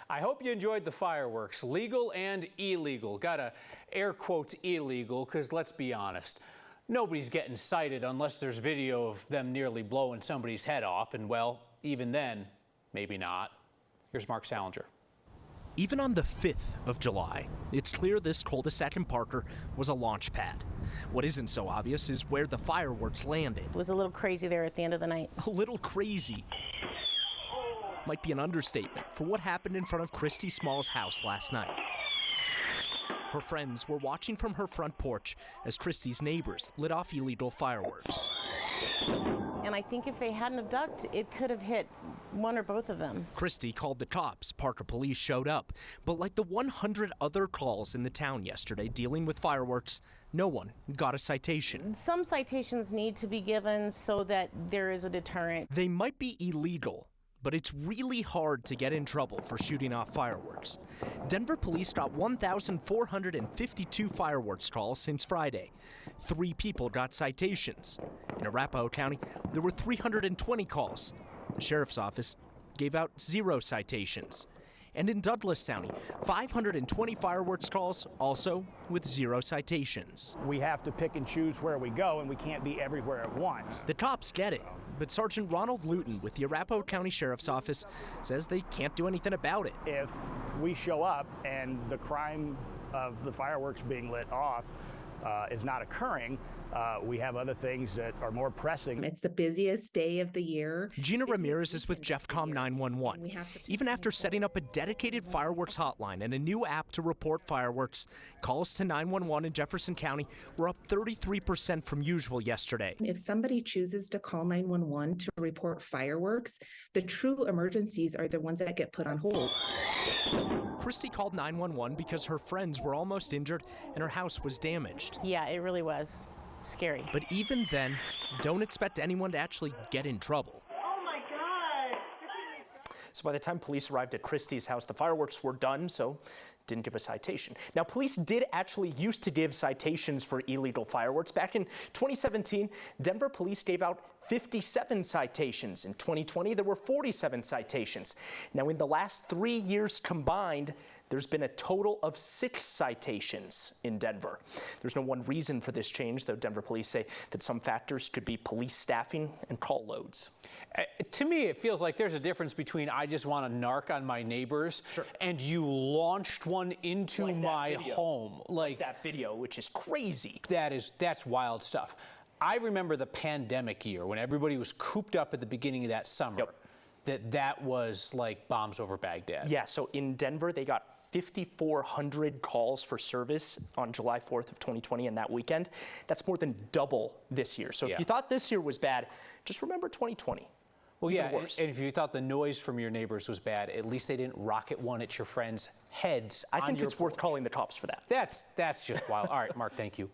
I hope you enjoyed the fireworks, legal and illegal. Gotta air quotes illegal, because let's be honest, nobody's getting cited unless there's video of them nearly blowing somebody's head off, and well, even then, maybe not. Here's Mark Salinger. Even on the 5th of July, it's clear this cul-de-sac in Parker was a launch pad. What isn't so obvious is where the fireworks landed. It was a little crazy there at the end of the night. A little crazy might be an understatement for what happened in front of Christy Small's house last night. Her friends were watching from her front porch as Christy's neighbors lit off illegal fireworks. And I think if they hadn't have ducked, it could have hit one or both of them. Christy called the cops. Parker police showed up. But like the 100 other calls in the town yesterday dealing with fireworks, no one got a citation. Some citations need to be given so that there is a deterrent. They might be illegal, but it's really hard to get in trouble for shooting off fireworks. Denver police got 1,452 fireworks calls since Friday. 3 people got citations. In Arapahoe County, there were 320 calls. The sheriff's office gave out 0 citations. And in Douglas County, 520 fireworks calls, also with 0 citations. We have to pick and choose where we go, and we can't be everywhere at once. The cops get it, but Sergeant Ronald Luton with the Arapahoe County Sheriff's Office says they can't do anything about it. If we show up and the crime of the fireworks being lit off is not occurring, we have other things that are more pressing. It's the busiest day of the year. Gina Ramirez is with Jeffcom 911. Even after setting up a dedicated fireworks hotline and a new app to report fireworks, calls to 911 in Jefferson County were up 33% from usual yesterday. If somebody chooses to call 911 to report fireworks, the true emergencies are the ones that get put on hold. Christy called 911 because her friends were almost injured and her house was damaged. Yeah, it really was scary. But even then, don't expect anyone to actually get in trouble. Oh my God! So by the time police arrived at Christy's house, the fireworks were done, so didn't give a citation. Now, police did actually used to give citations for illegal fireworks. Back in 2017, Denver police gave out 57 citations. In 2020, there were 47 citations. Now, in the last 3 years combined, there's been a total of 6 citations in Denver. There's no one reason for this change, though Denver police say that some factors could be police staffing and call loads. To me, it feels like there's a difference between I just want to narc on my neighbors and you launched one into my home. Like that video, which is crazy. That's wild stuff. I remember the pandemic year when everybody was cooped up at the beginning of that summer. Yep. That was like bombs over Baghdad. Yeah, so in Denver, they got 5,400 calls for service on July 4th of 2020 and that weekend. That's more than double this year. So if you thought this year was bad, just remember 2020. Well, yeah, and if you thought the noise from your neighbors was bad, at least they didn't rocket one at your friends' heads. I think it's worth calling the cops for that. That's just wild. All right, Mark, thank you.